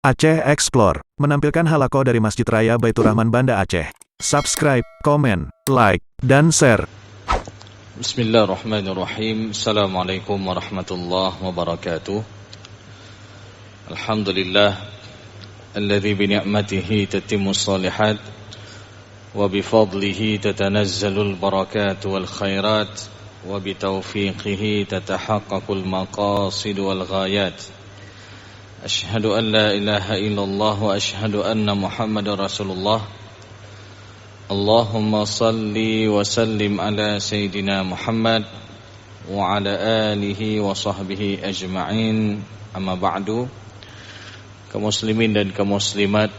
Aceh Explore menampilkan halaqah dari Masjid Raya Baitur Rahman Banda Aceh. Subscribe, komen, like, dan share. Bismillahirrahmanirrahim. Assalamualaikum warahmatullahi wabarakatuh. Alhamdulillah alladzi bi ni'matihi tatimmus shalihat wa bi fadlihi tatanazzalul barakat wal khairat wa bi taufiqihi tatahaqqaqul maqasid wal ghayat. Asyhadu an la ilaha illallah wa asyhadu anna Muhammadar Rasulullah. Allahumma salli wa sallim ala Sayyidina Muhammad wa ala alihi wa sahbihi ajma'in. Amma ba'du. Kaum muslimin dan kaum muslimat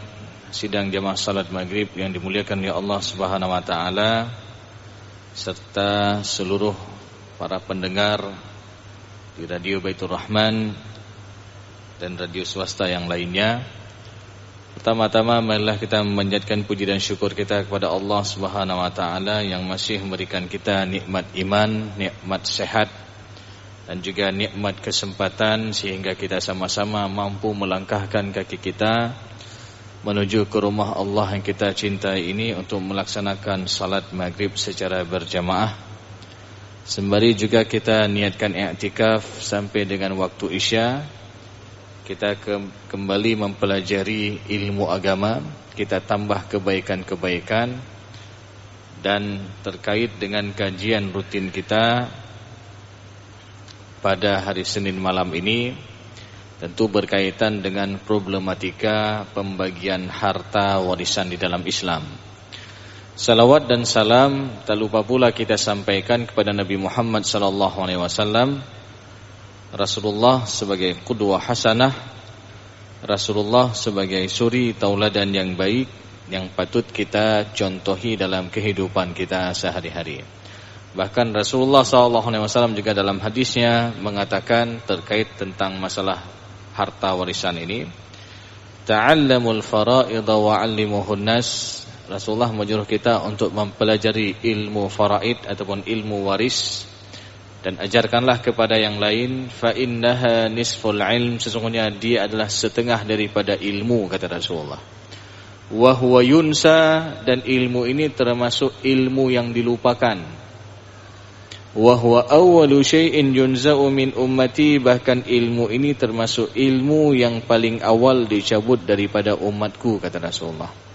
sidang jamaah salat maghrib yang dimuliakan oleh Allah Subhanahu wa taala, serta seluruh para pendengar di Radio Baitur Rahman dan radio swasta yang lainnya. Pertama-tama marilah kita memanjatkan puji dan syukur kita kepada Allah Subhanahu wa taala yang masih memberikan kita nikmat iman, nikmat sehat, dan juga nikmat kesempatan sehingga kita sama-sama mampu melangkahkan kaki kita menuju ke rumah Allah yang kita cintai ini untuk melaksanakan salat maghrib secara berjamaah. Sembari juga kita niatkan i'tikaf sampai dengan waktu Isya. Kita kembali mempelajari ilmu agama, kita tambah kebaikan-kebaikan, dan terkait dengan kajian rutin kita pada hari Senin malam ini tentu berkaitan dengan problematika pembagian harta warisan di dalam Islam. Salawat dan salam tak lupa pula kita sampaikan kepada Nabi Muhammad SAW, Rasulullah sebagai qudwah hasanah, Rasulullah sebagai suri tauladan yang baik yang patut kita contohi dalam kehidupan kita sehari-hari. Bahkan Rasulullah SAW juga dalam hadisnya mengatakan terkait tentang masalah harta warisan ini, ta'allamul fara'idha wa'allimuhun nas. Rasulullah menyuruh kita untuk mempelajari ilmu faraid ataupun ilmu waris, dan ajarkanlah kepada yang lain. Fa innaha nisful ilm, sesungguhnya dia adalah setengah daripada ilmu, kata Rasulullah. Wa huwa yunsa, dan ilmu ini termasuk ilmu yang dilupakan. Wa huwa awwalu syai'in yunza'u min ummati, bahkan ilmu ini termasuk ilmu yang paling awal dicabut daripada umatku, kata Rasulullah.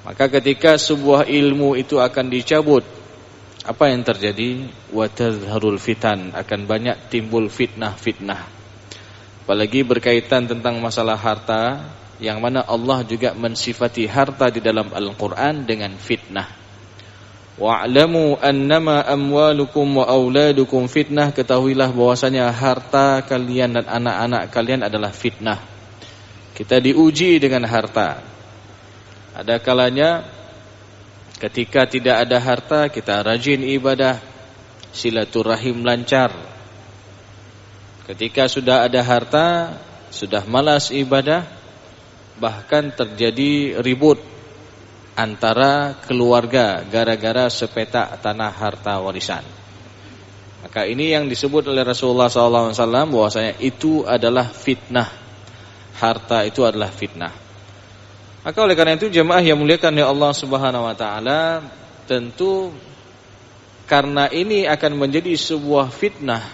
Maka ketika sebuah ilmu itu akan dicabut, apa yang terjadi? Wa tadhharul fitan, akan banyak timbul fitnah-fitnah. Apalagi berkaitan tentang masalah harta, yang mana Allah juga mensifati harta di dalam Al-Quran dengan fitnah. Wa'lamu annama amwalukum wa auladukum fitnah, ketahuilah bahwasanya harta kalian dan anak-anak kalian adalah fitnah. Kita diuji dengan harta. Ada kalanya ketika tidak ada harta, kita rajin ibadah, silaturahim lancar. Ketika sudah ada harta, sudah malas ibadah, bahkan terjadi ribut antara keluarga gara-gara sepetak tanah harta warisan. Maka ini yang disebut oleh Rasulullah SAW bahwasanya itu adalah fitnah. Harta itu adalah fitnah. Maka oleh karena itu jemaah yang muliakan oleh Allah Subhanahu wa taala, tentu karena ini akan menjadi sebuah fitnah,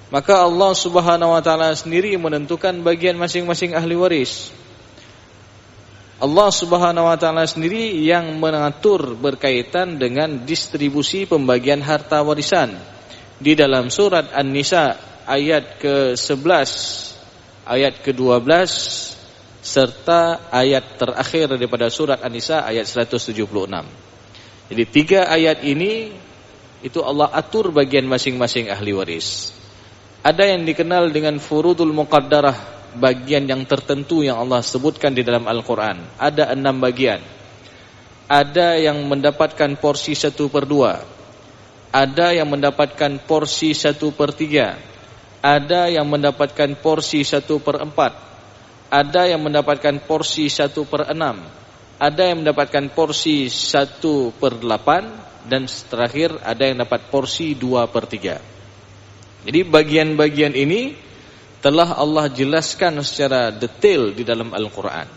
maka Allah Subhanahu wa taala sendiri menentukan bagian masing-masing ahli waris. Allah Subhanahu wa taala sendiri yang mengatur berkaitan dengan distribusi pembagian harta warisan. Di dalam surat An-Nisa ayat ke-11, ayat ke-12, serta ayat terakhir daripada surat An-Nisa ayat 176. Jadi 3 ayat ini itu Allah atur bagian masing-masing ahli waris. Ada yang dikenal dengan furudul muqaddarah, bagian yang tertentu yang Allah sebutkan di dalam Al-Quran. Ada 6 bagian. Ada yang mendapatkan porsi 1/2, ada yang mendapatkan porsi 1/3, ada yang mendapatkan porsi 1/4, ada yang mendapatkan porsi 1/6, ada yang mendapatkan porsi 1/8, dan terakhir ada yang dapat porsi 2/3. Jadi bagian-bagian ini telah Allah jelaskan secara detail di dalam Al-Quran.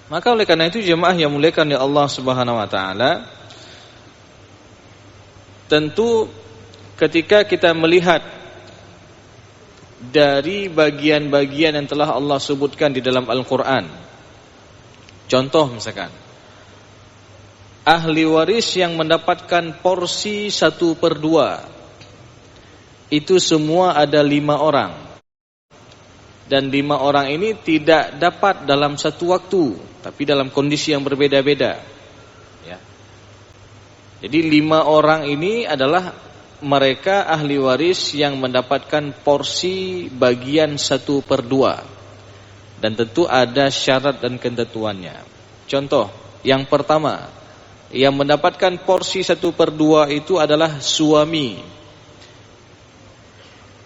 Maka oleh karena itu jemaah yang muliakan oleh Allah Subhanahu wa taala, tentu ketika kita melihat dari bagian-bagian yang telah Allah sebutkan di dalam Al-Quran, contoh misalkan ahli waris yang mendapatkan porsi 1/2, itu semua ada 5 orang, dan 5 orang ini tidak dapat dalam satu waktu, tapi dalam kondisi yang berbeda-beda ya. Jadi 5 orang ini adalah mereka ahli waris yang mendapatkan porsi bagian 1/2, dan tentu ada syarat dan ketentuannya. Contoh yang pertama, yang mendapatkan porsi 1/2 itu adalah suami.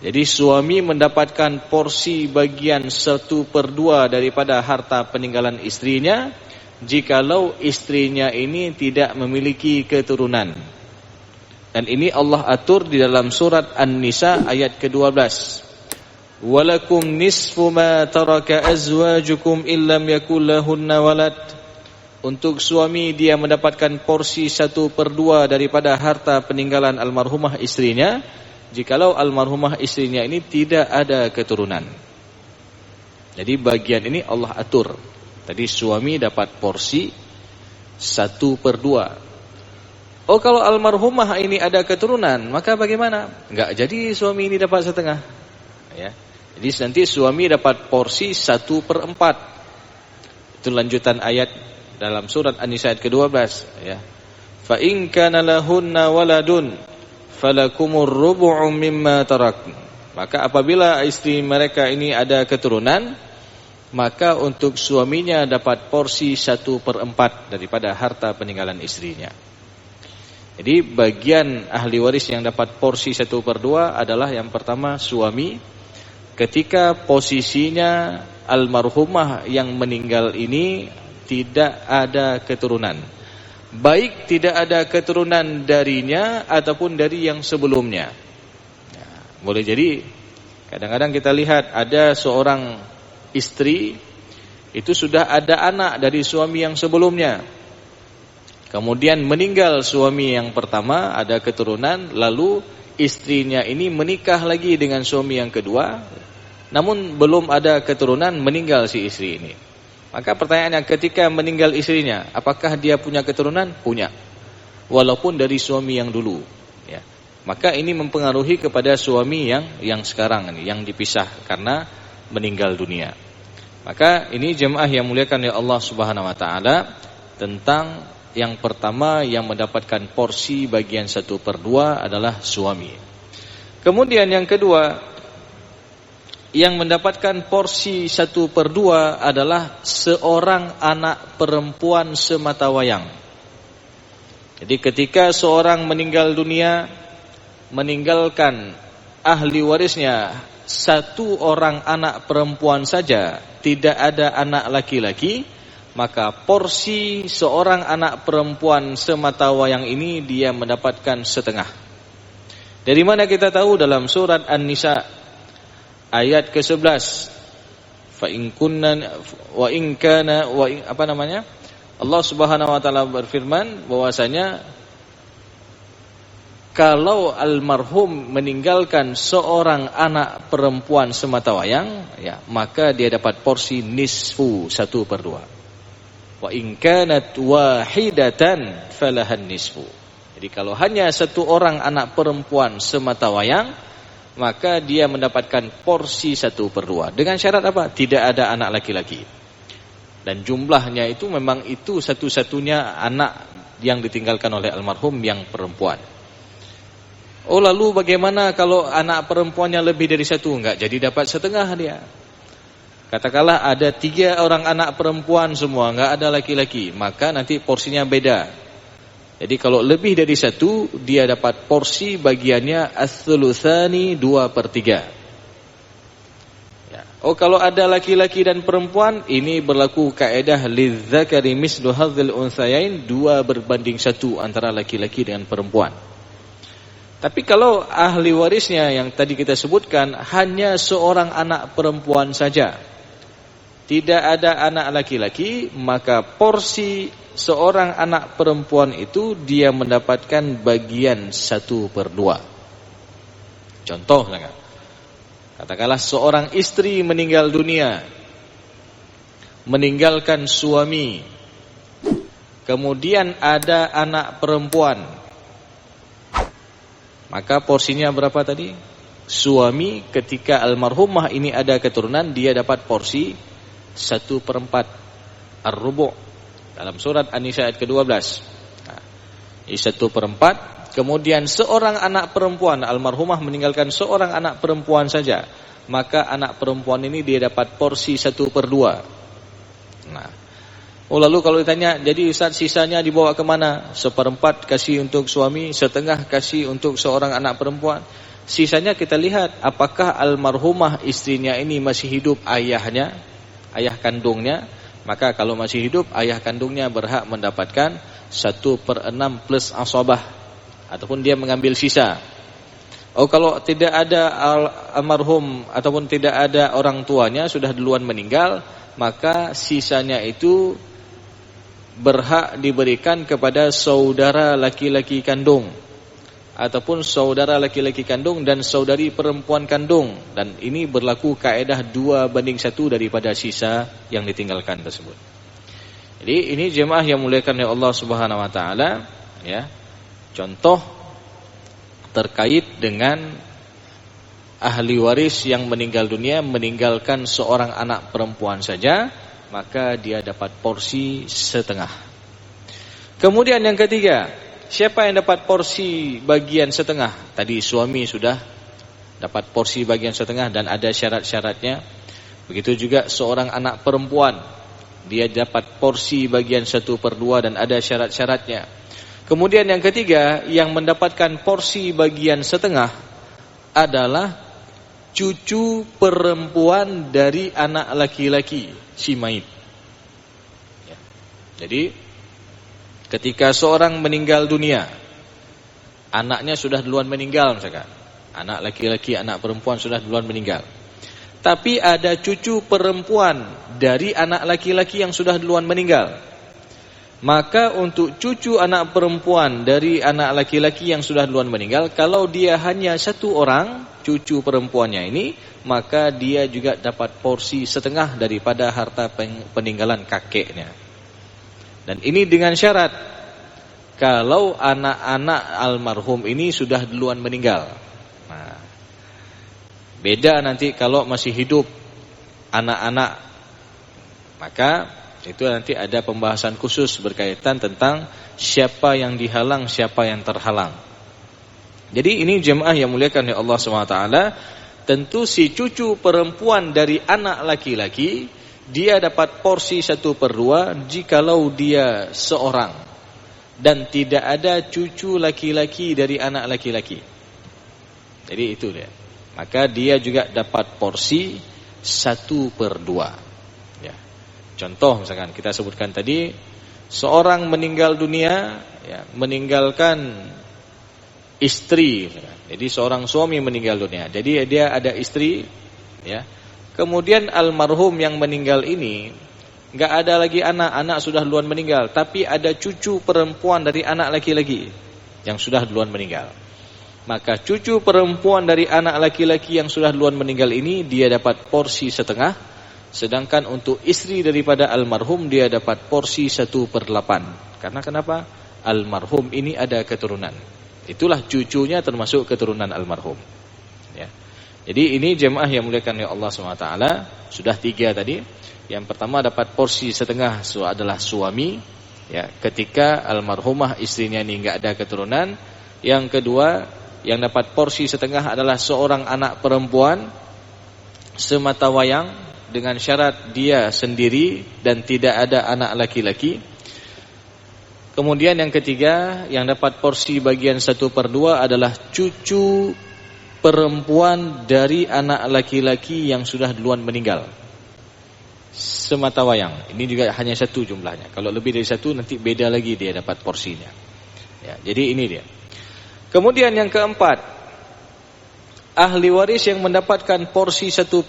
Jadi suami mendapatkan porsi bagian 1/2 daripada harta peninggalan istrinya, jikalau istrinya ini tidak memiliki keturunan. Dan ini Allah atur di dalam surat An-Nisa ayat ke-12. Walakum nisfu ma taraka azwajukum illam yakul lahunna walad. Untuk suami dia mendapatkan porsi 1/2 daripada harta peninggalan almarhumah istrinya, jikalau almarhumah istrinya ini tidak ada keturunan. Jadi bagian ini Allah atur. Tadi suami dapat porsi 1/2. Oh, kalau almarhumah ini ada keturunan, maka bagaimana? Enggak jadi suami ini dapat setengah ya. Jadi nanti suami dapat porsi 1/4. Itu lanjutan ayat dalam surat An-Nisa ayat ke-12 ya. Fa in kana lahunna waladun falakumur rubu'u mimma tarak. Maka apabila istri mereka ini ada keturunan, maka untuk suaminya dapat porsi 1/4 daripada harta peninggalan istrinya. Jadi bagian ahli waris yang dapat porsi 1/2 adalah yang pertama suami, ketika posisinya almarhumah yang meninggal ini tidak ada keturunan, baik tidak ada keturunan darinya ataupun dari yang sebelumnya ya. Boleh jadi kadang-kadang kita lihat ada seorang istri itu sudah ada anak dari suami yang sebelumnya, kemudian meninggal suami yang pertama, ada keturunan, lalu istrinya ini menikah lagi dengan suami yang kedua, namun belum ada keturunan, meninggal si istri ini. Maka pertanyaannya, ketika meninggal istrinya, apakah dia punya keturunan? Punya, walaupun dari suami yang dulu ya. Maka ini mempengaruhi kepada suami yang sekarang ini, yang dipisah karena meninggal dunia. Maka ini jemaah yang muliakan oleh Allah Subhanahu wa taala, tentang yang pertama yang mendapatkan porsi bagian 1/2 adalah suami. Kemudian yang kedua, yang mendapatkan porsi 1/2 adalah seorang anak perempuan sematawayang. Jadi ketika seorang meninggal dunia, meninggalkan ahli warisnya 1 orang anak perempuan saja, tidak ada anak laki-laki, maka porsi seorang anak perempuan sematawayang ini dia mendapatkan setengah. Dari mana kita tahu? Dalam surat An-Nisa ayat ke-11. Fa in kunna wa in kana wa in, Allah Subhanahu wa taala berfirman bahwasanya kalau almarhum meninggalkan seorang anak perempuan sematawayang ya, maka dia dapat porsi nisfu 1/2. Wa in kanat wahidatan falahan nisfu. Jadi kalau hanya 1 orang anak perempuan sematawayang, maka dia mendapatkan porsi 1/2. Dengan syarat apa? Tidak ada anak laki-laki. Dan jumlahnya itu memang itu satu-satunya anak yang ditinggalkan oleh almarhum yang perempuan. Oh, lalu bagaimana kalau anak perempuannya lebih dari 1? Enggak, jadi dapat setengah dia. Katakanlah ada 3 orang anak perempuan semua, enggak ada laki-laki, maka nanti porsinya beda. Jadi kalau lebih dari 1, dia dapat porsi bagiannya ats-tsulutsani 2/3. Ya. Oh, kalau ada laki-laki dan perempuan, ini berlaku kaidah lidzakari mislu hadzal untsayain, 2 berbanding 1 antara laki-laki dengan perempuan. Tapi kalau ahli warisnya yang tadi kita sebutkan hanya seorang anak perempuan saja, tidak ada anak laki-laki, maka porsi seorang anak perempuan itu dia mendapatkan bagian 1/2. Contoh, katakanlah seorang istri meninggal dunia, meninggalkan suami, kemudian ada anak perempuan, maka porsinya berapa tadi? Suami ketika almarhumah ini ada keturunan, dia dapat porsi 1/4 ar-rubu' dalam surat An-Nisa ayat ke-12. Nah, ini 1/4. Kemudian seorang anak perempuan, almarhumah meninggalkan seorang anak perempuan saja, maka anak perempuan ini dia dapat porsi 1/2. Nah, lalu kalau ditanya, jadi Ustaz sisanya dibawa kemana? 1/4 kasih untuk suami, 1/2 kasih untuk seorang anak perempuan. Sisanya kita lihat apakah almarhumah istrinya ini masih hidup ayahnya, ayah kandungnya. Maka kalau masih hidup, ayah kandungnya berhak mendapatkan 1/6 plus asabah, ataupun dia mengambil sisa. Kalau tidak ada almarhum ataupun tidak ada orang tuanya, sudah duluan meninggal, maka sisanya itu berhak diberikan kepada saudara laki-laki kandung, ataupun saudara laki-laki kandung dan saudari perempuan kandung. Dan ini berlaku kaedah 2/1 daripada sisa yang ditinggalkan tersebut. Jadi ini jemaah yang muliakan oleh Allah Subhanahu wa taala, ya. Contoh terkait dengan ahli waris yang meninggal dunia meninggalkan seorang anak perempuan saja, maka dia dapat porsi 1/2. Kemudian yang ketiga, siapa yang dapat porsi bagian 1/2? Tadi suami sudah dapat porsi bagian 1/2 dan ada syarat-syaratnya. Begitu juga seorang anak perempuan, dia dapat porsi bagian 1/2 dan ada syarat-syaratnya. Kemudian yang ketiga, yang mendapatkan porsi bagian 1/2 adalah cucu perempuan dari anak laki-laki si mayit. Ya. Jadi ketika seorang meninggal dunia, anaknya sudah duluan meninggal misalkan, anak laki-laki, anak perempuan sudah duluan meninggal, tapi ada cucu perempuan dari anak laki-laki yang sudah duluan meninggal, maka untuk cucu anak perempuan dari anak laki-laki yang sudah duluan meninggal, kalau dia hanya 1 orang cucu perempuannya ini, maka dia juga dapat porsi 1/2 daripada harta peninggalan kakeknya. Dan ini dengan syarat kalau anak-anak almarhum ini sudah duluan meninggal. Nah, beda nanti kalau masih hidup anak-anak, maka itu nanti ada pembahasan khusus berkaitan tentang siapa yang dihalang, siapa yang terhalang. Jadi ini jemaah yang muliakan oleh Allah SWT, tentu si cucu perempuan dari anak laki-laki, dia dapat porsi 1/2 jikalau dia seorang dan tidak ada cucu laki-laki dari anak laki-laki. Jadi itu dia. Maka dia juga dapat porsi 1/2. Contoh misalkan kita sebutkan tadi, seorang meninggal dunia, ya, meninggalkan istri. Jadi seorang suami meninggal dunia, jadi dia ada istri, ya. Kemudian almarhum yang meninggal ini nggak ada lagi anak sudah duluan meninggal, tapi ada cucu perempuan dari anak laki-laki yang sudah duluan meninggal. Maka cucu perempuan dari anak laki-laki yang sudah duluan meninggal ini dia dapat porsi 1/2. Sedangkan untuk istri daripada almarhum dia dapat porsi 1/8. Karena kenapa? Almarhum ini ada keturunan. Itulah cucunya termasuk keturunan almarhum. Ya. Jadi ini jemaah yang muliakan oleh Allah SWT. Sudah 3 tadi. Yang pertama dapat porsi 1/2 adalah suami. Ya, ketika almarhumah istrinya ini enggak ada keturunan. Yang kedua, yang dapat porsi 1/2 adalah seorang anak perempuan semata wayang, dengan syarat dia sendiri dan tidak ada anak laki-laki. Kemudian yang ketiga, yang dapat porsi bagian 1/2 adalah cucu perempuan dari anak laki-laki yang sudah duluan meninggal. Semata wayang. Ini juga hanya 1 jumlahnya. Kalau lebih dari 1 nanti beda lagi dia dapat porsinya. Ya, jadi ini dia. Kemudian yang keempat, ahli waris yang mendapatkan porsi 1/2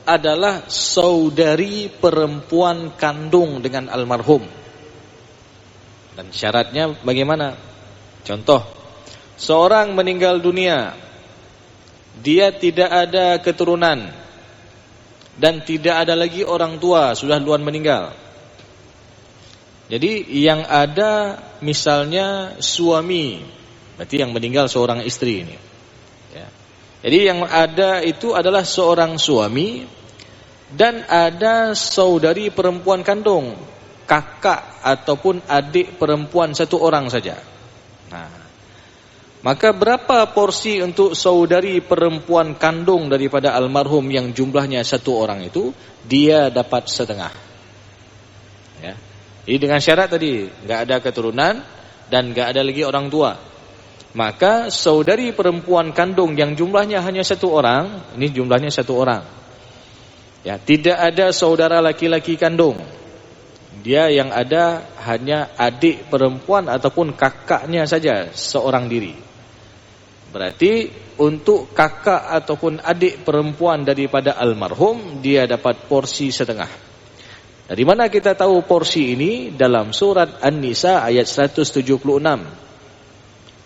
adalah saudari perempuan kandung dengan almarhum. Dan syaratnya bagaimana? Contoh, seorang meninggal dunia, dia tidak ada keturunan dan tidak ada lagi orang tua, sudah duluan meninggal. Jadi yang ada misalnya suami, berarti yang meninggal seorang istri ini. Ya. Jadi yang ada itu adalah seorang suami dan ada saudari perempuan kandung, kakak ataupun adik perempuan satu orang saja. Nah, maka berapa porsi untuk saudari perempuan kandung daripada almarhum yang jumlahnya 1 orang itu? Dia dapat setengah. Ya. Jadi dengan syarat tadi, nggak ada keturunan dan nggak ada lagi orang tua. Maka saudari perempuan kandung yang jumlahnya hanya 1 orang, ini jumlahnya 1 orang. Ya, tidak ada saudara laki-laki kandung. Dia yang ada hanya adik perempuan ataupun kakaknya saja seorang diri. Berarti untuk kakak ataupun adik perempuan daripada almarhum, dia dapat porsi setengah. Dari mana kita tahu porsi ini? Dalam surat An-Nisa ayat 176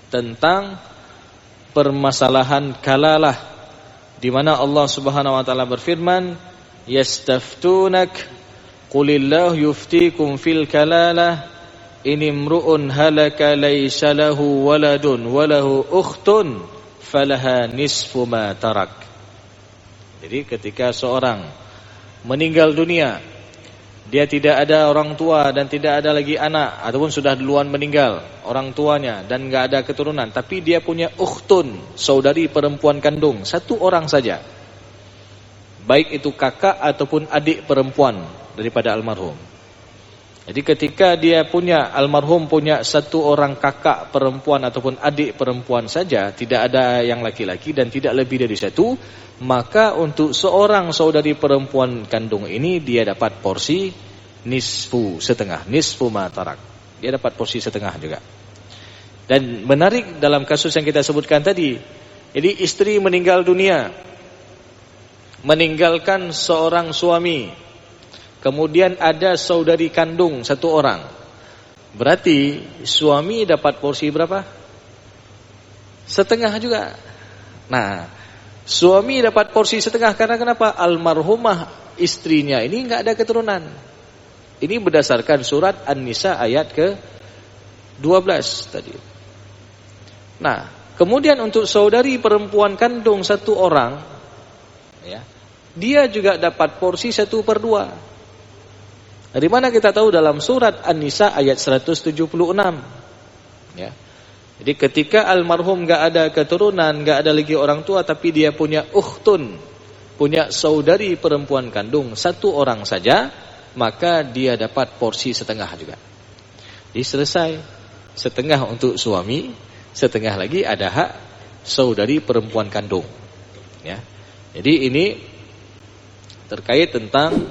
tentang permasalahan kalalah, di mana Allah Subhanahu wa taala berfirman, "Yastaftunak qulillahu yuftikum fil kalalah in imru'un halaka laysa lahu waladun wa lahu ukhtun falaha nisfu ma tarak." Jadi ketika seorang meninggal dunia, dia tidak ada orang tua dan tidak ada lagi anak, ataupun sudah duluan meninggal orang tuanya dan enggak ada keturunan, tapi dia punya ukhtun, saudari perempuan kandung, 1 orang saja. Baik itu kakak ataupun adik perempuan daripada almarhum. Jadi ketika dia punya, almarhum punya 1 orang kakak perempuan ataupun adik perempuan saja, tidak ada yang laki-laki dan tidak lebih dari 1, maka untuk seorang saudari perempuan kandung ini dia dapat porsi nisfu, setengah, nisfu ma tarak. Dia dapat porsi setengah juga. Dan menarik dalam kasus yang kita sebutkan tadi, jadi istri meninggal dunia, meninggalkan seorang suami, kemudian ada saudari kandung 1 orang. Berarti suami dapat porsi berapa? Setengah juga. Nah, suami dapat porsi setengah karena kenapa? Almarhumah istrinya ini enggak ada keturunan. Ini berdasarkan surat An-Nisa ayat ke-12 tadi. Nah, kemudian untuk saudari perempuan kandung 1 orang, ya, dia juga dapat porsi 1/2. Dari mana kita tahu? Dalam surat An-Nisa ayat 176. Ya. Jadi ketika almarhum enggak ada keturunan, enggak ada lagi orang tua, tapi dia punya ukhtun, punya saudari perempuan kandung 1 orang saja, maka dia dapat porsi setengah juga. Jadi selesai, setengah untuk suami, setengah lagi ada hak saudari perempuan kandung. Ya. Jadi ini terkait tentang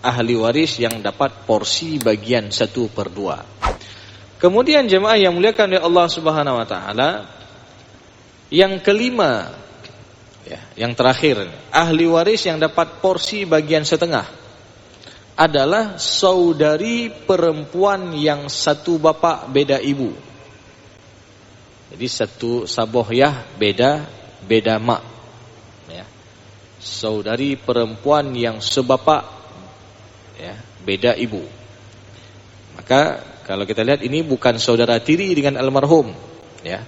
ahli waris yang dapat porsi bagian 1/2. Kemudian jemaah yang muliakan oleh Allah Subhanahu wa taala, yang kelima, ya, yang terakhir, ahli waris yang dapat porsi bagian setengah adalah saudari perempuan yang 1 bapak beda ibu. Jadi 1 sabohyah beda mak. Ya. Saudari perempuan yang sebapak, ya, beda ibu. Maka kalau kita lihat ini bukan saudara tiri dengan almarhum, ya.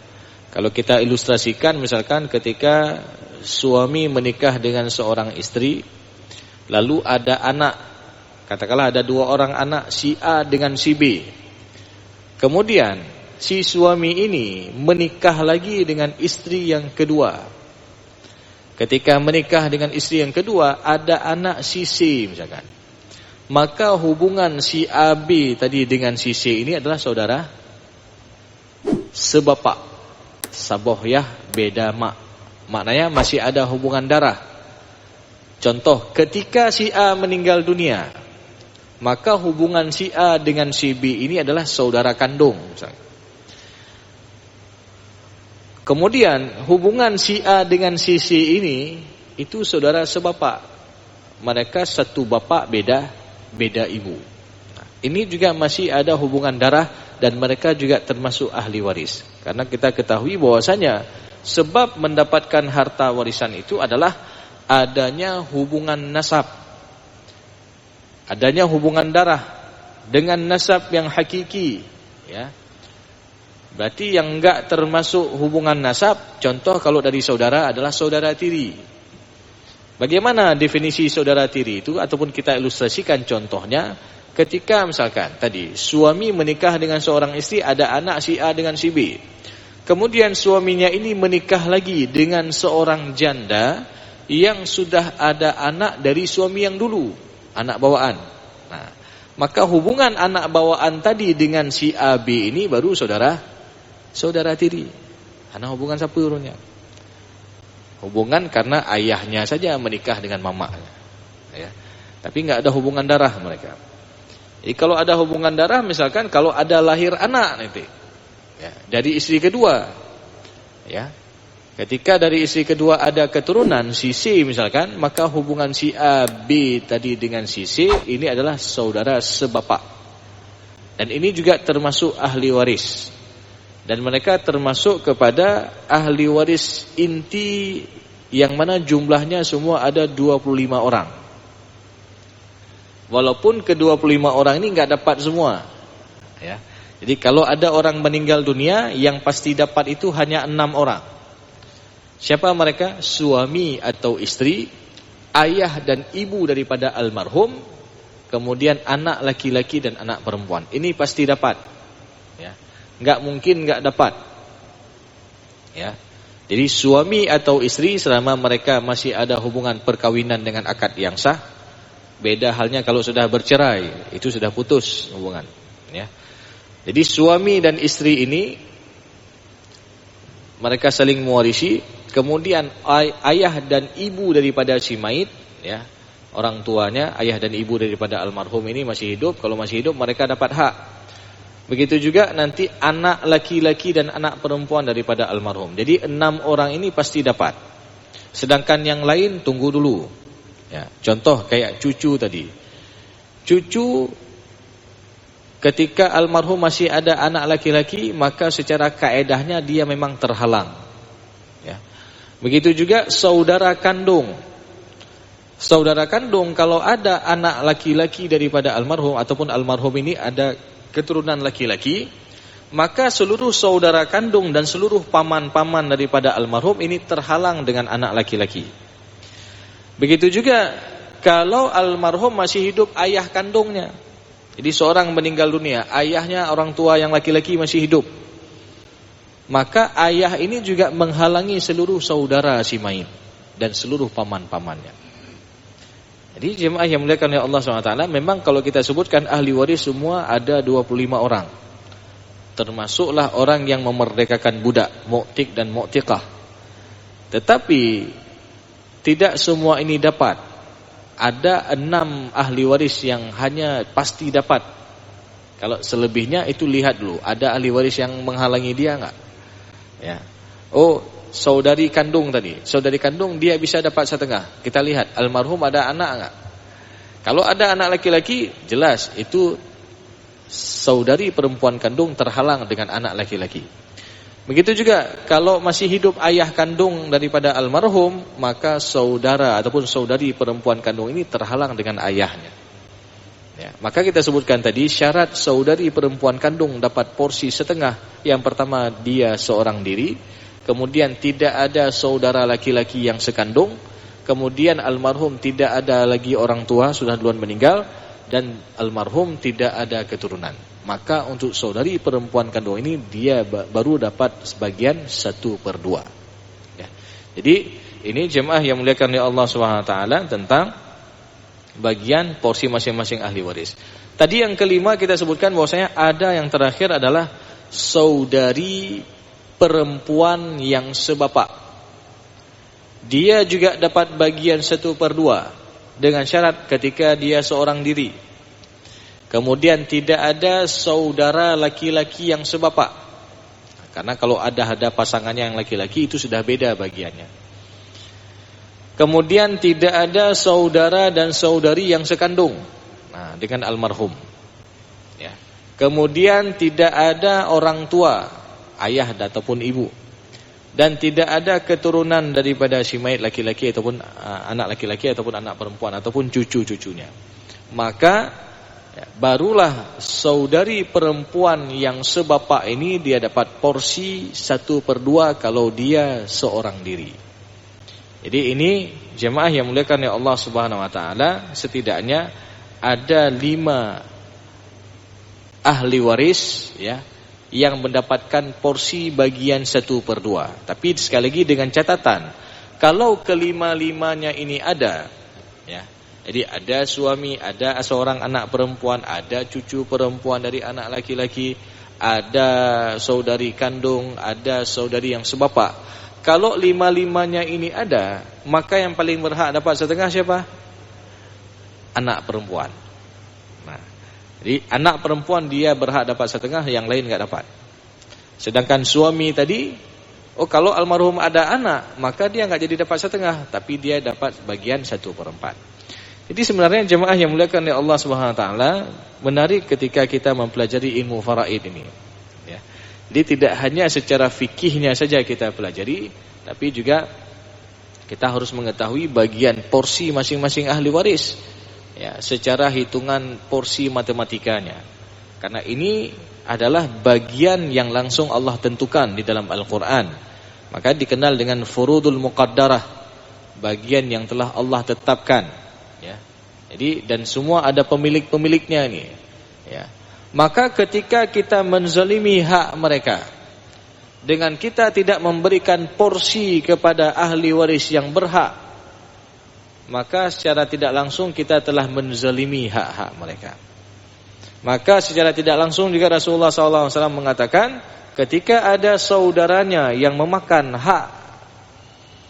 Kalau kita ilustrasikan, misalkan ketika suami menikah dengan seorang istri, lalu ada anak, katakanlah ada 2 orang anak, si A dengan si B. Kemudian si suami ini menikah lagi dengan istri yang kedua. Ketika menikah dengan istri yang kedua, ada anak si C misalkan. Maka hubungan si AB tadi dengan si C ini adalah saudara sebapak, sabohyah beda mak. Maknanya masih ada hubungan darah. Contoh, ketika si A meninggal dunia, maka hubungan si A dengan si B ini adalah saudara kandung misalnya. Kemudian hubungan si A dengan si C ini itu saudara sebapak. Mereka satu bapak beda ibu. Nah, ini juga masih ada hubungan darah dan mereka juga termasuk ahli waris. Karena kita ketahui bahwasanya sebab mendapatkan harta warisan itu adalah adanya hubungan nasab. Adanya hubungan darah dengan nasab yang hakiki, ya. Berarti yang enggak termasuk hubungan nasab, contoh kalau dari saudara adalah saudara tiri. Bagaimana definisi saudara tiri itu ataupun kita ilustrasikan contohnya ketika misalkan tadi suami menikah dengan seorang istri, ada anak si A dengan si B. Kemudian suaminya ini menikah lagi dengan seorang janda yang sudah ada anak dari suami yang dulu, anak bawaan. Nah, maka hubungan anak bawaan tadi dengan si A B ini baru saudara tiri. Karena hubungan siapa urunnya? Hubungan karena ayahnya saja menikah dengan mamanya, ya. Tapi enggak ada hubungan darah mereka. Jadi kalau ada hubungan darah, misalkan kalau ada lahir anak nanti, ya, dari istri kedua, ya. Ketika dari istri kedua ada keturunan si C misalkan, maka hubungan si A B tadi dengan si C ini adalah saudara sebapak. Dan ini juga termasuk ahli waris. Dan mereka termasuk kepada ahli waris inti yang mana jumlahnya semua ada 25 orang. Walaupun ke-25 orang ini enggak dapat semua, ya. Jadi kalau ada orang meninggal dunia, yang pasti dapat itu hanya 6 orang. Siapa mereka? Suami atau istri, ayah dan ibu daripada almarhum, kemudian anak laki-laki dan anak perempuan. Ini pasti dapat, ya. Enggak mungkin enggak dapat, ya. Jadi suami atau istri selama mereka masih ada hubungan perkawinan dengan akad yang sah. Beda halnya kalau sudah bercerai, itu sudah putus hubungan, ya. Jadi suami dan istri ini mereka saling mewarisi. Kemudian ayah dan ibu daripada si mayit, ya, orang tuanya, ayah dan ibu daripada almarhum ini masih hidup. Kalau masih hidup mereka dapat hak. Begitu juga nanti anak laki-laki dan anak perempuan daripada almarhum. Jadi 6 orang ini pasti dapat. Sedangkan yang lain tunggu dulu, ya. Contoh kayak cucu tadi. Cucu ketika almarhum masih ada anak laki-laki, maka secara kaedahnya dia memang terhalang, ya. Begitu juga saudara kandung. Saudara kandung kalau ada anak laki-laki daripada almarhum ataupun almarhum ini ada keturunan laki-laki, maka seluruh saudara kandung dan seluruh paman-paman daripada almarhum ini terhalang dengan anak laki-laki. Begitu juga kalau almarhum masih hidup ayah kandungnya. Jadi seorang meninggal dunia, ayahnya orang tua yang laki-laki masih hidup, maka ayah ini juga menghalangi seluruh saudara si mayit dan seluruh paman-pamannya. Jadi jemaah yang dimuliakan oleh Allah SWT, memang kalau kita sebutkan ahli waris semua ada 25 orang. Termasuklah orang yang memerdekakan budak, mu'tik dan mu'tiqah. Tetapi tidak semua ini dapat. Ada 6 ahli waris yang hanya pasti dapat. Kalau selebihnya itu lihat dulu, ada ahli waris yang menghalangi dia enggak? Ya. Oh, saudari kandung tadi. Saudari kandung dia bisa dapat setengah. Kita lihat almarhum ada anak enggak? Kalau ada anak laki-laki, jelas itu saudari perempuan kandung terhalang dengan anak laki-laki. Begitu juga kalau masih hidup ayah kandung daripada almarhum, maka saudara ataupun saudari perempuan kandung ini terhalang dengan ayahnya. Ya, maka kita sebutkan tadi syarat saudari perempuan kandung dapat porsi setengah. Yang pertama dia seorang diri, kemudian tidak ada saudara laki-laki yang sekandung, kemudian almarhum tidak ada lagi orang tua, sudah duluan meninggal, dan almarhum tidak ada keturunan. Maka untuk saudari perempuan kandung ini dia baru dapat sebagian 1/2. Ya. Jadi ini jemaah yang muliakan oleh Allah SWT tentang bagian porsi masing-masing ahli waris. Tadi yang kelima kita sebutkan bahwasanya ada yang terakhir adalah saudari perempuan yang sebapak. Dia juga dapat bagian 1/2 dengan syarat ketika dia seorang diri. Kemudian tidak ada saudara laki-laki yang sebapak. Karena kalau ada pasangannya yang laki-laki itu sudah beda bagiannya. Kemudian tidak ada saudara dan saudari yang sekandung. Nah, dengan almarhum. Ya. Kemudian tidak ada orang tua, ayah ataupun ibu. Dan tidak ada keturunan daripada si mayit laki-laki ataupun anak laki-laki ataupun anak perempuan ataupun cucu-cucunya. Maka barulah saudari perempuan yang sebapak ini dia dapat porsi 1/2 kalau dia seorang diri. Jadi ini jemaah yang muliakan oleh Allah Subhanahu wa taala, setidaknya ada 5 ahli waris ya yang mendapatkan porsi bagian 1/2. Tapi sekali lagi dengan catatan, kalau kelima-limanya ini ada ya. Jadi ada suami, ada seorang anak perempuan, ada cucu perempuan dari anak laki-laki, ada saudari kandung, ada saudari yang sebapak. Kalau 5-5-nya ini ada, maka yang paling berhak dapat setengah siapa? Anak perempuan. Nah, jadi anak perempuan dia berhak dapat setengah, yang lain enggak dapat. Sedangkan suami tadi, kalau almarhum ada anak, maka dia enggak jadi dapat setengah, tapi dia dapat bagian 1/4. Jadi sebenarnya jemaah yang muliakan oleh Allah Subhanahu wa taala, menarik ketika kita mempelajari ilmu faraid ini. Ya. Jadi tidak hanya secara fikihnya saja kita pelajari, tapi juga kita harus mengetahui bagian porsi masing-masing ahli waris. Ya, secara hitungan porsi matematikanya. Karena ini adalah bagian yang langsung Allah tentukan di dalam Al-Qur'an. Maka dikenal dengan furudul muqaddarah, bagian yang telah Allah tetapkan. Ya. Jadi dan semua ada pemilik-pemiliknya ini. Ya. Maka ketika kita menzalimi hak mereka dengan kita tidak memberikan porsi kepada ahli waris yang berhak, maka secara tidak langsung kita telah menzalimi hak-hak mereka. Maka secara tidak langsung juga Rasulullah SAW mengatakan, ketika ada saudaranya yang memakan hak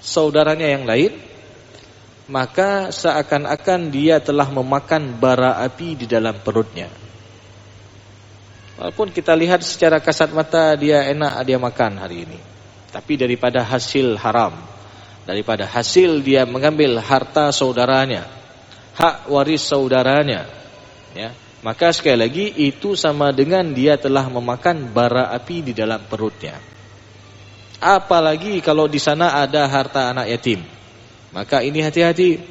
saudaranya yang lain, maka seakan-akan dia telah memakan bara api di dalam perutnya. Walaupun kita lihat secara kasat mata dia enak dia makan hari ini, tapi daripada hasil haram, daripada hasil dia mengambil harta saudaranya, hak waris saudaranya, ya, maka sekali lagi itu sama dengan dia telah memakan bara api di dalam perutnya. Apalagi kalau di sana ada harta anak yatim, maka ini hati-hati.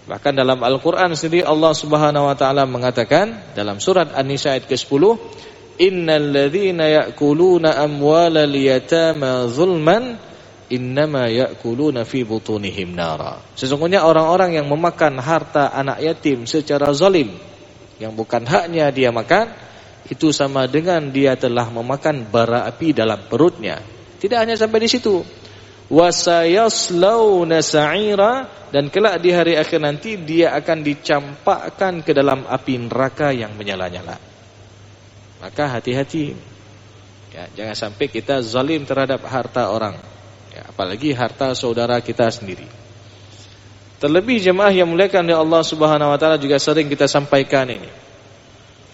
Bahkan dalam Al-Quran sendiri Allah Subhanahu wa taala mengatakan dalam surat An-Nisa ayat ke-10, innal ladzina ya'kuluna amwalal yatama zulman innama ya'kuluna fi butunihim nara. Sesungguhnya orang-orang yang memakan harta anak yatim secara zalim, yang bukan haknya dia makan, itu sama dengan dia telah memakan bara api dalam perutnya. Tidak hanya sampai di situ, wasayaslawna sa'ira, dan kelak di hari akhir nanti dia akan dicampakkan ke dalam api neraka yang menyala-nyala. Maka hati-hati, ya, jangan sampai kita zalim terhadap harta orang, ya, apalagi harta saudara kita sendiri. Terlebih jemaah yang muliakan oleh Allah Subhanahu wa taala, juga sering kita sampaikan ini.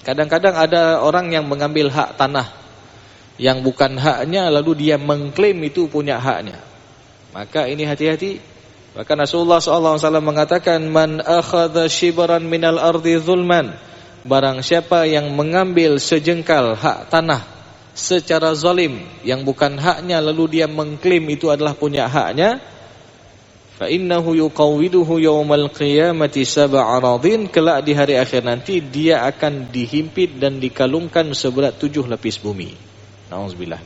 Kadang-kadang ada orang yang mengambil hak tanah yang bukan haknya, lalu dia mengklaim itu punya haknya. Maka ini hati-hati. Bahkan Rasulullah SAW mengatakan, man akhadha shibran minal ardi zulman, barang siapa yang mengambil sejengkal hak tanah secara zalim yang bukan haknya, lalu dia mengklaim itu adalah punya haknya, fa innahu yuqawwiduhu yaumal qiyamati sab'a aradin, kelak di hari akhir nanti dia akan dihimpit dan dikalungkan seberat 7 lapis bumi. Nauzubillah.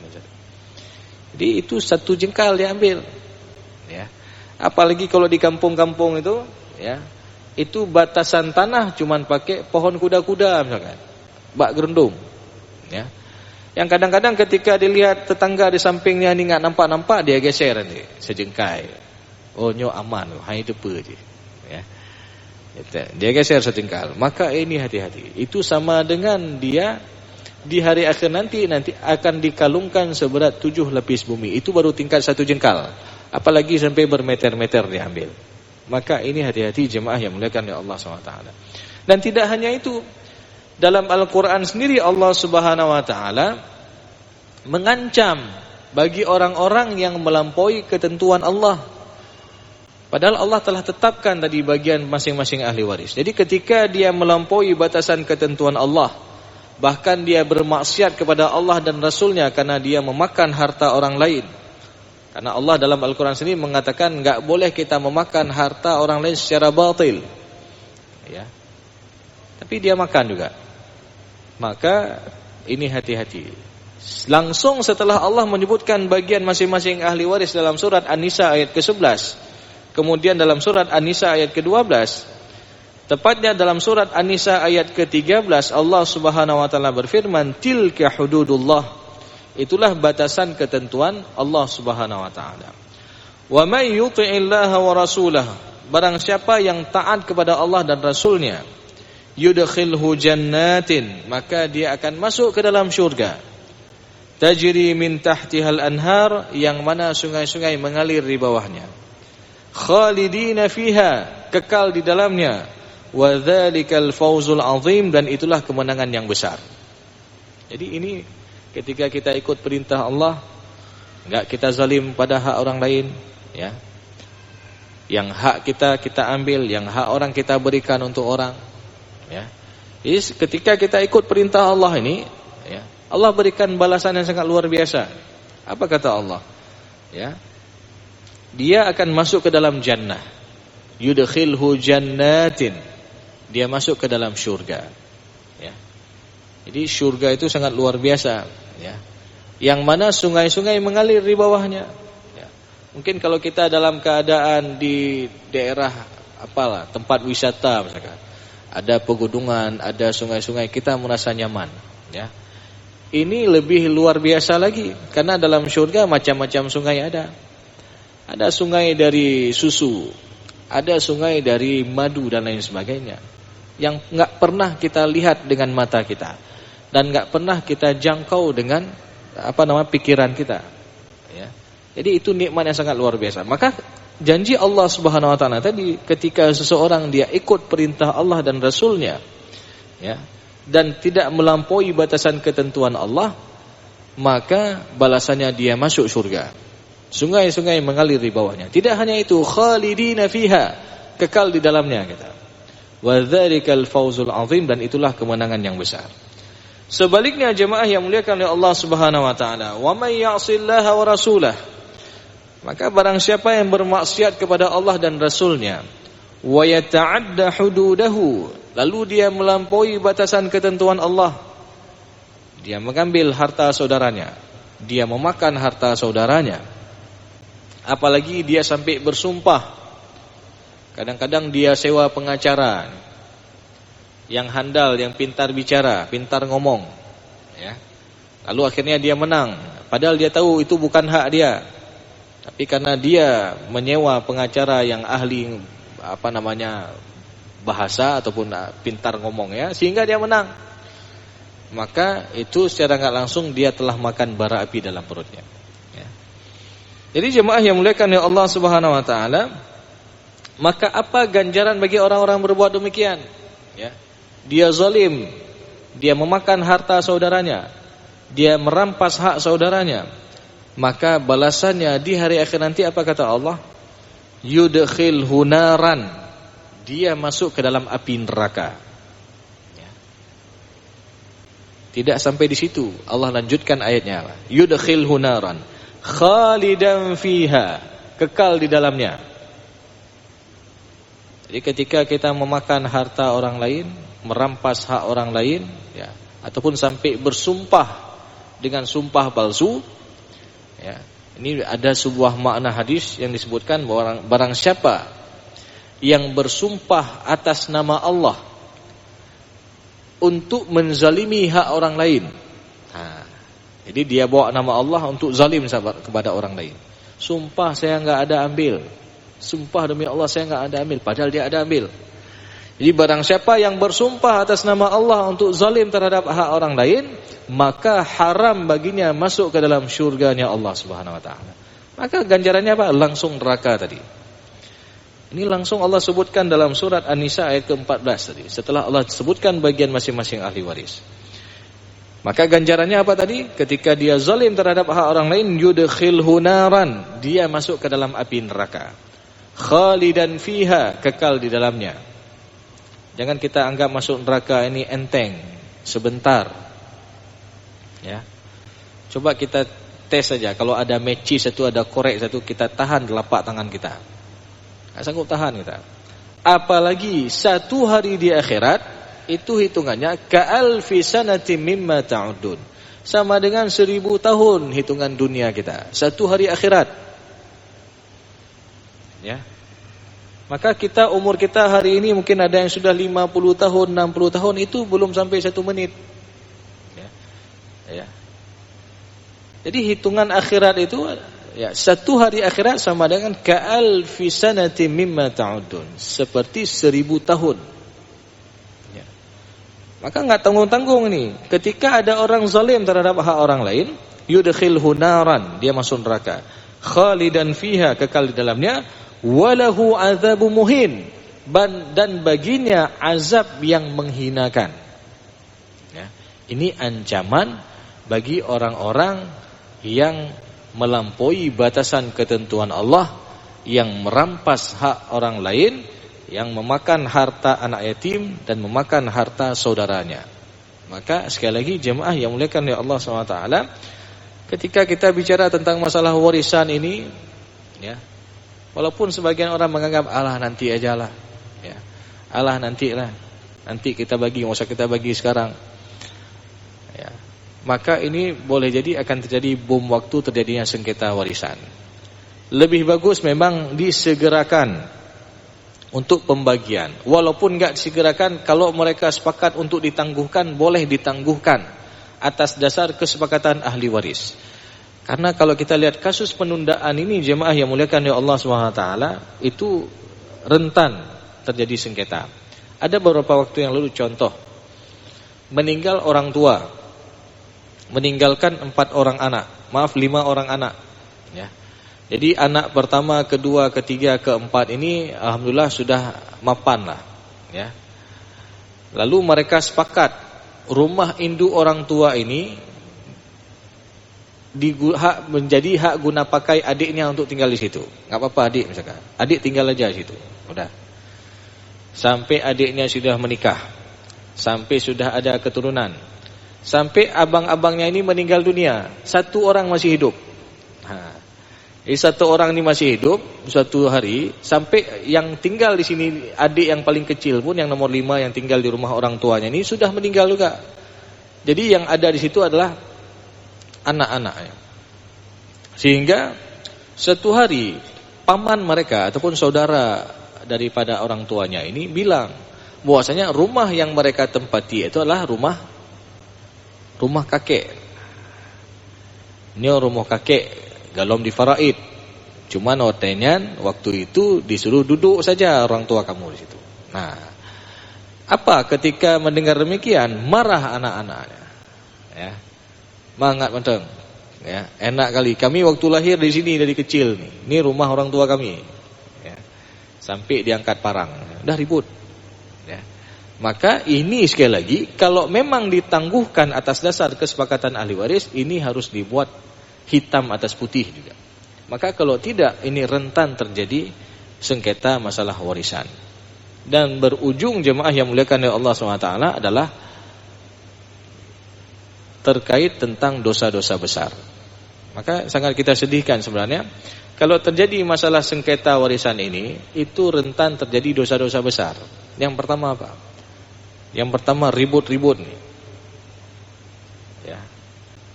Jadi itu 1 jengkal diambil, ya. Apalagi kalau di kampung-kampung itu, ya, itu batasan tanah cuman pakai pohon kuda-kuda misalkan, bak gerundung, ya. Yang kadang-kadang ketika dilihat tetangga di sampingnya ini enggak nampak-nampak, dia geser nanti sejengkal. Oh, nyo aman, hanya depa je, ya. Dia geser sejengkal. Maka ini hati-hati. Itu sama dengan dia di hari akhir nanti akan dikalungkan seberat 7 lapis bumi. Itu baru tingkat 1 jengkal. Apalagi sampai bermeter-meter diambil. Maka ini hati-hati jemaah yang muliakan oleh Allah SWT. Dan tidak hanya itu, dalam Al-Quran sendiri Allah Subhanahu wa taala mengancam bagi orang-orang yang melampaui ketentuan Allah. Padahal Allah telah tetapkan tadi bagian masing-masing ahli waris. Jadi ketika dia melampaui batasan ketentuan Allah, bahkan dia bermaksiat kepada Allah dan Rasulnya karena dia memakan harta orang lain. Karena Allah dalam Al-Quran sendiri mengatakan enggak boleh kita memakan harta orang lain secara batil. Ya. Tapi dia makan juga. Maka ini hati-hati. Langsung setelah Allah menyebutkan bagian masing-masing ahli waris dalam surat An-Nisa ayat ke-11, kemudian dalam surat An-Nisa ayat ke-12, tepatnya dalam surat An-Nisa ayat ke-13, Allah Subhanahu wa taala berfirman, tilka hududullah, itulah batasan ketentuan Allah Subhanahu wa taala. Wa may yuti'illaha wa rasulahu, barang siapa yang taat kepada Allah dan Rasulnya, yudkhilhu jannatin, maka dia akan masuk ke dalam syurga. Tajri min tahtihal anhar, yang mana sungai-sungai mengalir di bawahnya. Khalidina fiha, kekal di dalamnya. Wa dzalikal fawzul azim, dan itulah kemenangan yang besar. Jadi ini ketika kita ikut perintah Allah, enggak kita zalim pada hak orang lain, ya. Yang hak kita ambil, yang hak orang kita berikan untuk orang, ya. Jadi ketika kita ikut perintah Allah ini, ya, Allah berikan balasan yang sangat luar biasa. Apa kata Allah? Ya. Dia akan masuk ke dalam jannah. Yudkhilhu jannatin. Dia masuk ke dalam syurga. Ya. Jadi syurga itu sangat luar biasa, ya. Yang mana sungai-sungai mengalir di bawahnya. Ya. Mungkin kalau kita dalam keadaan di daerah apalah, tempat wisata misalkan, ada pegunungan, ada sungai-sungai, kita merasa nyaman, ya. Ini lebih luar biasa lagi, karena dalam surga macam-macam sungai ada. Ada sungai dari susu, ada sungai dari madu dan lain sebagainya, yang enggak pernah kita lihat dengan mata kita, dan enggak pernah kita jangkau dengan pikiran kita. Ya. Jadi itu nikmat yang sangat luar biasa. Maka janji Allah Subhanahu wa taala tadi, ketika seseorang dia ikut perintah Allah dan Rasulnya, ya, dan tidak melampaui batasan ketentuan Allah, maka balasannya dia masuk surga. Sungai-sungai mengalir di bawahnya. Tidak hanya itu, khalidina fiha, kekal di dalamnya, kata. Wa dzalikal fawzul azim, dan itulah kemenangan yang besar. Sebaliknya jemaah yang muliakan oleh Allah Subhanahu wa taala, wa may ya'sillaha wa rasulah, maka barang siapa yang bermaksiat kepada Allah dan Rasulnya, wa yata'adda hududahu, lalu dia melampaui batasan ketentuan Allah, dia mengambil harta saudaranya, dia memakan harta saudaranya, apalagi dia sampai bersumpah. Kadang-kadang dia sewa pengacara yang handal, yang pintar bicara, pintar ngomong, ya. Lalu akhirnya dia menang, padahal dia tahu itu bukan hak dia, tapi karena dia menyewa pengacara yang ahli bahasa ataupun pintar ngomong, ya, sehingga dia menang. Maka itu secara enggak langsung dia telah makan bara api dalam perutnya, ya. Jadi jemaah yang muliakan oleh Allah Subhanahu wa taala, maka apa ganjaran bagi orang-orang berbuat demikian, ya? Dia zalim, dia memakan harta saudaranya, dia merampas hak saudaranya, maka balasannya di hari akhir nanti apa kata Allah? Yudkhilhu naran, dia masuk ke dalam api neraka. Ya. Tidak sampai di situ, Allah lanjutkan ayatnya. Yudkhilhu naran khalidan fiha, kekal di dalamnya. Jadi ketika kita memakan harta orang lain, merampas hak orang lain, ya, ataupun sampai bersumpah dengan sumpah palsu, ya, ini ada sebuah makna hadis yang disebutkan bahwa barang siapa yang bersumpah atas nama Allah untuk menzalimi hak orang lain, jadi dia bawa nama Allah untuk zalim kepada orang lain. Sumpah saya enggak ada ambil, sumpah demi Allah saya enggak ada ambil, padahal dia ada ambil. Jadi barang siapa yang bersumpah atas nama Allah untuk zalim terhadap hak orang lain, maka haram baginya masuk ke dalam syurganya Allah Subhanahu wa taala. Maka ganjarannya apa? Langsung neraka tadi. Ini langsung Allah sebutkan dalam surat An-Nisa ayat ke-14 tadi. Setelah Allah sebutkan bagian masing-masing ahli waris. Maka ganjarannya apa tadi? Ketika dia zalim terhadap hak orang lain, yudkhilhu naran, dia masuk ke dalam api neraka. Khalidan fiha, kekal di dalamnya. Jangan kita anggap masuk neraka ini enteng, sebentar. Ya. Coba kita tes saja, kalau ada meci satu, ada korek satu, kita tahan telapak tangan kita. Enggak sanggup tahan kita. Apalagi satu hari di akhirat, itu hitungannya ka'alfi sanati mimma ta'udun. Sama dengan 1000 tahun hitungan dunia kita. Satu hari akhirat. Ya. Maka umur kita hari ini mungkin ada yang sudah 50 tahun, 60 tahun, itu belum sampai 1 menit. Ya. Ya. Jadi hitungan akhirat itu, ya, satu hari akhirat sama dengan ka'alfi sanati mimma ta'udun. Seperti 1000 tahun. Maka enggak tanggung-tanggung ini. Ketika ada orang zalim terhadap hak orang lain, yudkhilhu naran, dia masuk neraka. Khalidan fiha, kekal di dalamnya, walahu azabu muhin, dan baginya azab yang menghinakan. Ya. Ini ancaman bagi orang-orang yang melampaui batasan ketentuan Allah, yang merampas hak orang lain, yang memakan harta anak yatim dan memakan harta saudaranya. Maka sekali lagi jemaah yang muliakan oleh Allah SWT, ketika kita bicara tentang masalah warisan ini, ya, walaupun sebagian orang menganggap alah nanti ajalah, ya, alah nantilah, nanti kita bagi, nggak usah kita bagi sekarang, ya, maka ini boleh jadi akan terjadi bom waktu terjadinya sengketa warisan. Lebih bagus memang disegerakan untuk pembagian. Walaupun enggak disegerakan, kalau mereka sepakat untuk ditangguhkan, boleh ditangguhkan atas dasar kesepakatan ahli waris. Karena kalau kita lihat kasus penundaan ini, jemaah yang muliakan oleh Allah SWT, itu rentan terjadi sengketa. Ada beberapa waktu yang lalu contoh, meninggal orang tua, meninggalkan 5 orang anak, ya. Jadi anak pertama, kedua, ketiga, keempat ini alhamdulillah sudah mapan lah, ya. Lalu mereka sepakat rumah induk orang tua ini menjadi hak guna pakai adiknya untuk tinggal di situ. Enggak apa-apa adik, misalkan. Adik tinggal aja di situ. Udah. Sampai adiknya sudah menikah. Sampai sudah ada keturunan. Sampai abang-abangnya ini meninggal dunia. 1 orang masih hidup. Jadi 1 orang ini masih hidup, suatu hari sampai yang tinggal di sini adik yang paling kecil pun, yang nomor 5 yang tinggal di rumah orang tuanya ini sudah meninggal juga. Jadi yang ada di situ adalah anak-anaknya. Sehingga suatu hari paman mereka ataupun saudara daripada orang tuanya ini bilang bahwasanya rumah yang mereka tempati itu adalah rumah kakek. Ini rumah kakek galom di faraid. Cuman ordennya waktu itu disuruh duduk saja orang tua kamu di situ. Nah, apa ketika mendengar demikian, marah anak-anaknya. Ya. Mangat menteng. Ya, enak kali. Kami waktu lahir di sini dari kecil nih. Ini rumah orang tua kami. Ya. Sampai diangkat parang. Udah ribut. Ya. Maka ini sekali lagi, kalau memang ditangguhkan atas dasar kesepakatan ahli waris, ini harus dibuat hitam atas putih juga. Maka kalau tidak, ini rentan terjadi sengketa masalah warisan. Dan berujung jemaah yang muliakan oleh Allah SWT adalah terkait tentang dosa-dosa besar. Maka sangat kita sedihkan sebenarnya kalau terjadi masalah sengketa warisan ini, itu rentan terjadi dosa-dosa besar. Yang pertama apa? Yang pertama ribut-ribut nih. Ya.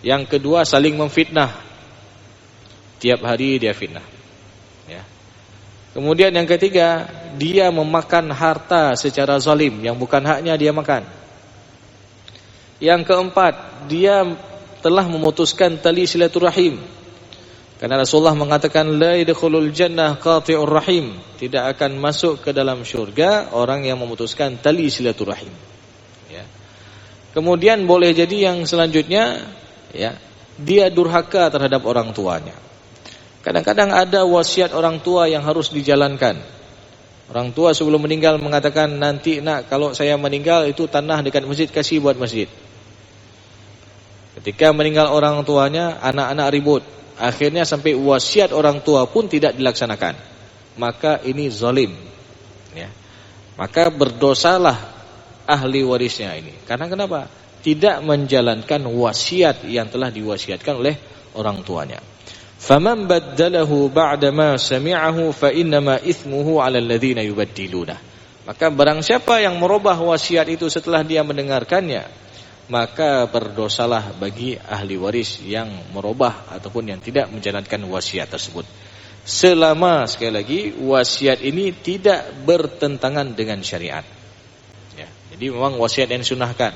Yang kedua saling memfitnah. Tiap hari dia fitnah. Ya. Kemudian yang ketiga, dia memakan harta secara zalim yang bukan haknya dia makan. Yang keempat, dia telah memutuskan tali silaturahim. Karena Rasulullah mengatakan la yadkhulul jannah qati'ur rahim, tidak akan masuk ke dalam syurga orang yang memutuskan tali silaturahim. Ya. Kemudian boleh jadi yang selanjutnya, ya, dia durhaka terhadap orang tuanya. Kadang-kadang ada wasiat orang tua yang harus dijalankan. Orang tua sebelum meninggal mengatakan, nanti nak kalau saya meninggal itu tanah dekat masjid kasih buat masjid. Ketika meninggal orang tuanya, anak-anak ribut. Akhirnya sampai wasiat orang tua pun tidak dilaksanakan. Maka ini zalim. Ya. Maka berdosalah ahli warisnya ini. Karena kenapa? Tidak menjalankan wasiat yang telah diwasiatkan oleh orang tuanya. Faman baddalahu ba'da ma sami'ahu fa innama ithmuhu 'alal ladzina yubaddiluna. Maka barang siapa yang merubah wasiat itu setelah dia mendengarkannya, maka berdosalah bagi ahli waris yang merubah ataupun yang tidak menjalankan wasiat tersebut. Selama, sekali lagi, wasiat ini tidak bertentangan dengan syariat. Ya, jadi memang wasiat yang disunahkan.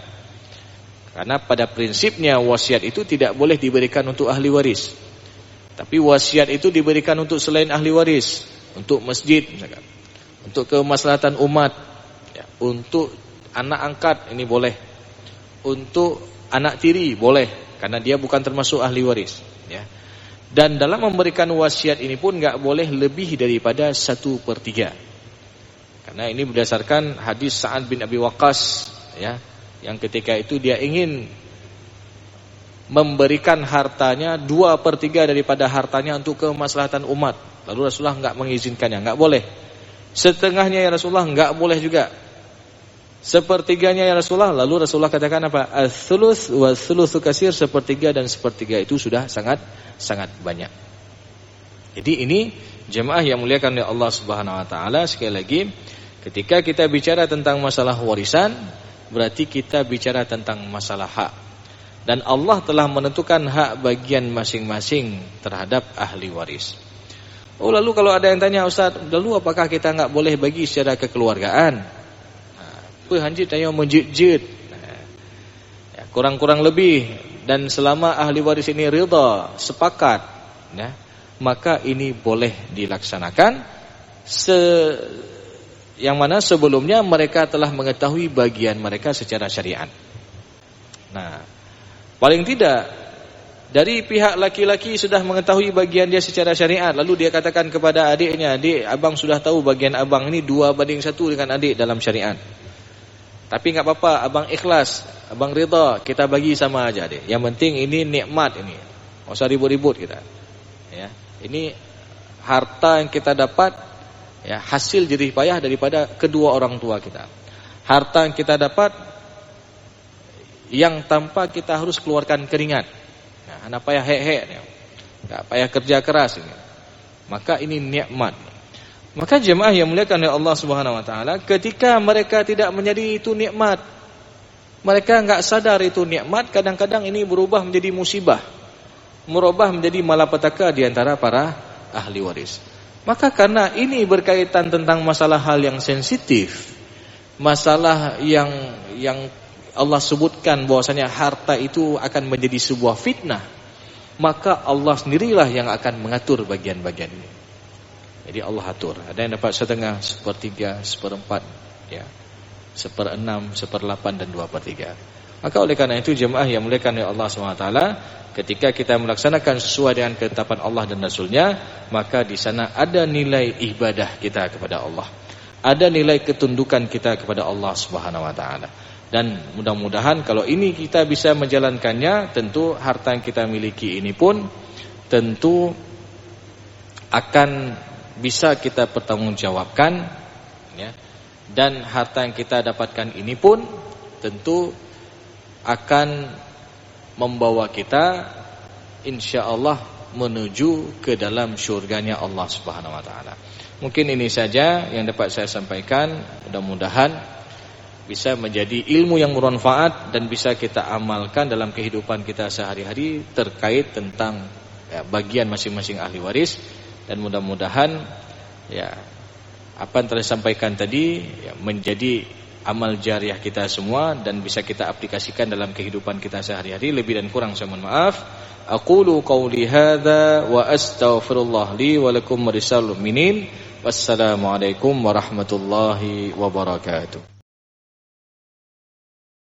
Karena pada prinsipnya wasiat itu tidak boleh diberikan untuk ahli waris. Tapi wasiat itu diberikan untuk selain ahli waris, untuk masjid misalkan, untuk kemaslahatan umat, ya, untuk anak angkat ini boleh, untuk anak tiri boleh, karena dia bukan termasuk ahli waris, ya. Dan dalam memberikan wasiat ini pun enggak boleh lebih daripada 1/3. Karena ini berdasarkan hadis Sa'ad bin Abi Waqqas, ya, yang ketika itu dia ingin memberikan hartanya 2/3 daripada hartanya untuk kemaslahatan umat. Lalu Rasulullah enggak mengizinkannya, enggak boleh. Setengahnya ya Rasulullah, enggak boleh juga. 1/3-nya ya Rasulullah. Lalu Rasulullah katakan apa? Ats-tsulus wa ats-tsulutsu katsir, 1/3 dan 1/3 itu sudah sangat banyak. Jadi ini jemaah yang muliakan oleh Allah Subhanahu wa taala, sekali lagi ketika kita bicara tentang masalah warisan, berarti kita bicara tentang masalah hak. Dan Allah telah menentukan hak bagian masing-masing terhadap ahli waris. Oh, lalu kalau ada yang tanya, Ustaz, lalu apakah kita enggak boleh bagi secara kekeluargaan? Hanjit ayo menjit-jit, ya, kurang-kurang lebih, dan selama ahli waris ini ridha, sepakat, ya, maka ini boleh dilaksanakan yang mana sebelumnya mereka telah mengetahui bagian mereka secara syariat. Nah, paling tidak dari pihak laki-laki sudah mengetahui bagian dia secara syariat, lalu dia katakan kepada adiknya, "Adik, abang sudah tahu bagian abang ini 2/1 dengan adik dalam syariat. Tapi enggak apa-apa, abang ikhlas, abang ridha, kita bagi sama aja deh. Yang penting ini nikmat ini. Enggak usah ribut-ribut kita." Ya, ini harta yang kita dapat, ya, hasil jerih payah daripada kedua orang tua kita. Harta yang kita dapat yang tanpa kita harus keluarkan keringat. Nah, anak payah hek-hek, enggak payah kerja keras ini. Maka ini nikmat. Maka jemaah yang muliakan oleh Allah Subhanahu wa taala, ketika mereka tidak menjadi itu nikmat, mereka enggak sadar itu nikmat, kadang-kadang ini berubah menjadi musibah, merubah menjadi malapetaka di antara para ahli waris. Maka karena ini berkaitan tentang masalah hal yang sensitif, masalah yang Allah sebutkan bahwasanya harta itu akan menjadi sebuah fitnah, maka Allah sendirilah yang akan mengatur bagian-bagian ini. Jadi Allah atur. Ada yang dapat 1/2, 1/3, 1/4, ya, 1/6, 1/8 dan 2/3. Maka oleh karena itu jemaah yang muliakan oleh Allah SWT, ketika kita melaksanakan sesuai dengan ketetapan Allah dan Rasulnya, maka di sana ada nilai ibadah kita kepada Allah, ada nilai ketundukan kita kepada Allah Subhanahu wa taala. Dan mudah-mudahan kalau ini kita bisa menjalankannya, tentu harta yang kita miliki ini pun tentu akan bisa kita pertanggungjawabkan, ya. Dan harta yang kita dapatkan ini pun tentu akan membawa kita insyaallah menuju ke dalam syurganya Allah Subhanahu wa taala. Mungkin ini saja yang dapat saya sampaikan. Mudah-mudahan bisa menjadi ilmu yang bermanfaat dan bisa kita amalkan dalam kehidupan kita sehari-hari terkait tentang, ya, bagian masing-masing ahli waris. Dan mudah-mudahan, ya, apa yang telah disampaikan tadi, ya, menjadi amal jariah kita semua dan bisa kita aplikasikan dalam kehidupan kita sehari-hari. Lebih dan kurang saya mohon maaf. Aqulu qauli hadza wa astaghfirullah li wa lakum wa lisal mu'minin. Wassalamualaikum warahmatullahi wabarakatuh.